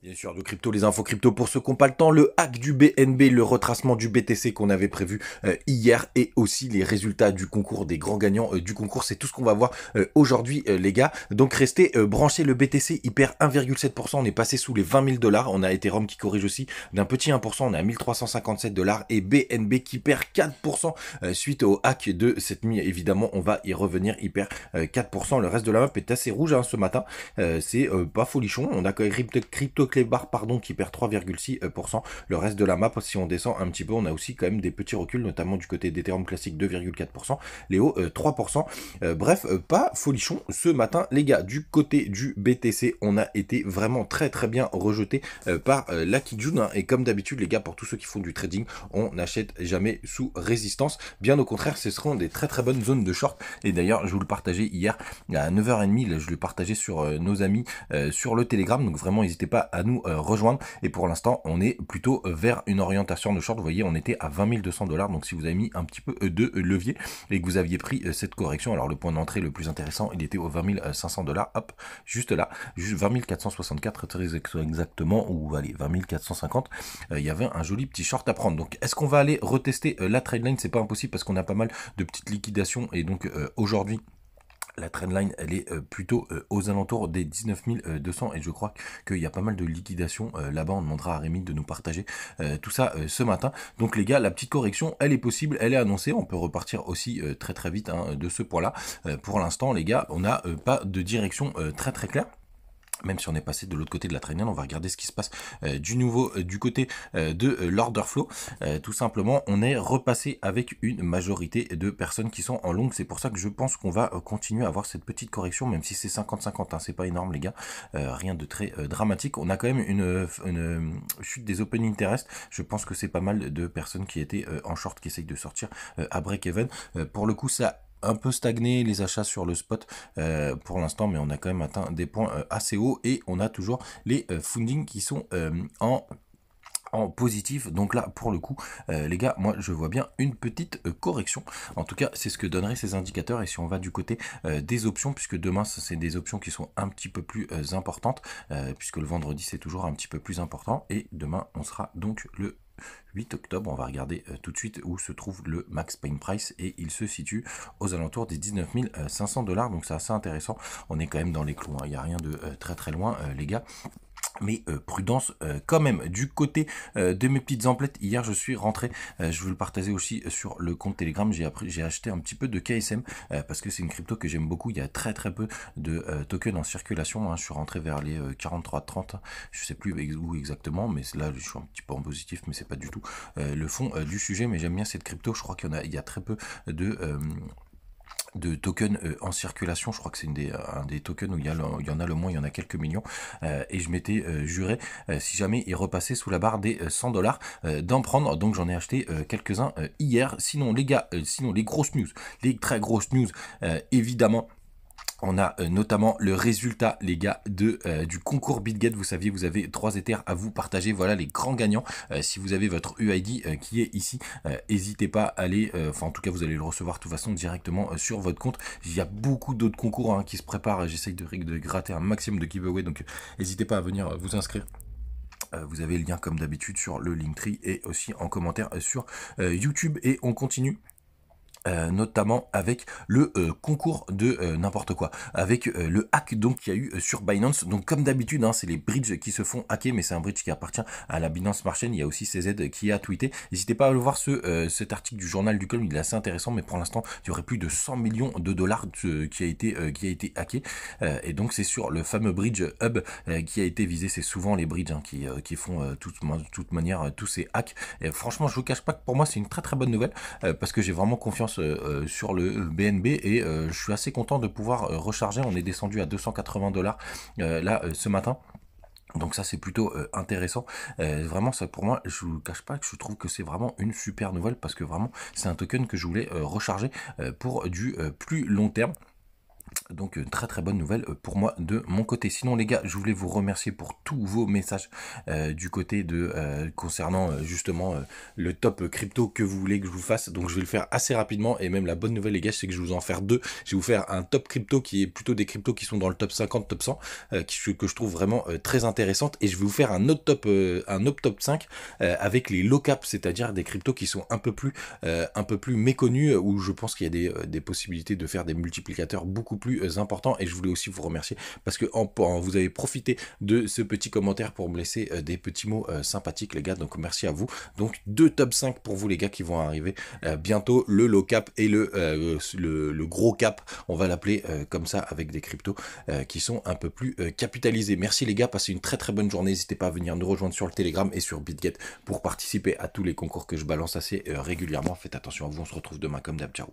Bien sûr, de crypto, les infos crypto pour ceux qui n'ont pas le temps, le hack du BNB, le retracement du BTC qu'on avait prévu hier et aussi les résultats du concours des grands gagnants du concours. C'est tout ce qu'on va voir aujourd'hui les gars. Donc restez branchés, le BTC il perd 1,7%, on est passé sous les 20 000 dollars. On a Ethereum qui corrige aussi d'un petit 1%, on est à 1357 dollars et BNB qui perd 4% suite au hack de cette nuit. Évidemment, on va y revenir, il perd 4%. Le reste de la map est assez rouge hein, ce matin, c'est pas folichon. On a quand même crypto Clébar, pardon, qui perd 3,6%. Le reste de la map, si on descend un petit peu, on a aussi quand même des petits reculs, notamment du côté d'Ethereum classique 2,4%, Léo 3%. Bref, pas folichon ce matin, les gars. Du côté du BTC, on a été vraiment très très bien rejeté par la Kijun. Hein, et comme d'habitude, les gars, pour tous ceux qui font du trading, on n'achète jamais sous résistance. Bien au contraire, ce seront des très très bonnes zones de short. Et d'ailleurs, je vous le partageais hier à 9h30, là, je le partageais sur nos amis sur le Telegram. Donc vraiment, n'hésitez pas à nous rejoindre. Et pour l'instant, on est plutôt vers une orientation de short. Vous voyez, on était à 20 200 dollars. Donc si vous avez mis un petit peu de levier et que vous aviez pris cette correction, alors le point d'entrée le plus intéressant, il était aux 20 500 dollars. Hop, juste là, juste 20 464 très exactement, ou allez, 20 450. Il y avait un joli petit short à prendre. Donc est-ce qu'on va aller retester la trendline? C'est pas impossible parce qu'on a pas mal de petites liquidations et donc aujourd'hui, la trendline, elle est plutôt aux alentours des 19 200 et je crois qu'il y a pas mal de liquidations là-bas. On demandera à Rémi de nous partager tout ça ce matin. Donc les gars, la petite correction, elle est possible, elle est annoncée. On peut repartir aussi très très vite hein, de ce point-là. Pour l'instant, les gars, on n'a pas de direction très très claire. Même si on est passé de l'autre côté de la traînée, on va regarder ce qui se passe du côté de l'order flow. Tout simplement, on est repassé avec une majorité de personnes qui sont en longue. C'est pour ça que je pense qu'on va continuer à avoir cette petite correction, même si c'est 50-50. Hein, c'est pas énorme, les gars. Rien de très dramatique. On a quand même une chute des open interest. Je pense que c'est pas mal de personnes qui étaient en short qui essayent de sortir à break-even. Pour le coup, ça un peu stagné les achats sur le spot pour l'instant, mais on a quand même atteint des points assez hauts et on a toujours les fundings qui sont en positif. Donc là, pour le coup, les gars, moi, je vois bien une petite correction. En tout cas, c'est ce que donneraient ces indicateurs. Et si on va du côté des options, puisque demain, c'est des options qui sont un petit peu plus importantes, puisque le vendredi, c'est toujours un petit peu plus important. Et demain, on sera donc le 8 octobre, on va regarder tout de suite où se trouve le max pain price et il se situe aux alentours des 19 500 dollars, donc c'est assez intéressant. On est quand même dans les clous, hein. Il n'y a rien de très très loin, les gars. Mais prudence quand même. Du côté de mes petites emplettes, hier je suis rentré, je vous le partager aussi sur le compte Telegram, j'ai acheté un petit peu de KSM parce que c'est une crypto que j'aime beaucoup. Il y a très très peu de tokens en circulation, hein. Je suis rentré vers les 43-30, je sais plus où exactement, mais là je suis un petit peu en positif, mais c'est pas du tout le fond du sujet. Mais j'aime bien cette crypto, je crois il y a très peu de tokens en circulation. Je crois que c'est un des tokens où il y en a le moins, il y en a quelques millions, et je m'étais juré si jamais il repassait sous la barre des 100 dollars d'en prendre. Donc j'en ai acheté quelques-uns hier. Sinon les gars, sinon les grosses news, les très grosses news, évidemment, on a notamment le résultat, les gars, du concours BitGet. Vous saviez, vous avez 3 Ethers à vous partager. Voilà les grands gagnants. Si vous avez votre UID qui est ici, n'hésitez pas à aller, enfin en tout cas vous allez le recevoir de toute façon directement sur votre compte. Il y a beaucoup d'autres concours hein, qui se préparent. J'essaye de gratter un maximum de giveaway, donc n'hésitez pas à venir vous inscrire. Vous avez le lien comme d'habitude sur le Linktree et aussi en commentaire sur YouTube. Et on continue notamment avec le concours de n'importe quoi, avec le hack donc qu'il y a eu sur Binance. Donc comme d'habitude, hein, c'est les bridges qui se font hacker, mais c'est un bridge qui appartient à la Binance Smart Chain. Il y a aussi CZ qui a tweeté. N'hésitez pas à aller voir cet article du journal du Calme, il est assez intéressant, mais pour l'instant, il y aurait plus de 100 millions de dollars qui a été hacké. Et donc c'est sur le fameux bridge Hub qui a été visé. C'est souvent les bridges hein, qui font de toute manière tous ces hacks. Et franchement, je vous cache pas que pour moi, c'est une très très bonne nouvelle parce que j'ai vraiment confiance sur le BNB et je suis assez content de pouvoir recharger. On est descendu à 280 dollars là ce matin. Donc ça c'est plutôt intéressant. Vraiment ça pour moi, je vous cache pas que je trouve que c'est vraiment une super nouvelle parce que vraiment c'est un token que je voulais recharger pour du plus long terme. Donc une très très bonne nouvelle pour moi de mon côté. Sinon les gars, je voulais vous remercier pour tous vos messages du côté de concernant justement le top crypto que vous voulez que je vous fasse. Donc je vais le faire assez rapidement, et même la bonne nouvelle les gars, c'est que je vais vous en faire deux. Je vais vous faire un top crypto qui est plutôt des cryptos qui sont dans le top 50, top 100, que je trouve vraiment très intéressante, et je vais vous faire un autre top 5 avec les low cap, c'est-à-dire des cryptos qui sont un peu plus méconnus, où je pense qu'il y a des possibilités de faire des multiplicateurs beaucoup plus important. Et je voulais aussi vous remercier parce que vous avez profité de ce petit commentaire pour me laisser des petits mots sympathiques les gars, donc merci à vous. Donc deux top 5 pour vous les gars qui vont arriver bientôt, le low cap et le gros cap, on va l'appeler comme ça, avec des cryptos qui sont un peu plus capitalisés. Merci les gars, passez une très très bonne journée, n'hésitez pas à venir nous rejoindre sur le Telegram et sur BitGet pour participer à tous les concours que je balance assez régulièrement. Faites attention à vous, on se retrouve demain comme d'hab, ciao.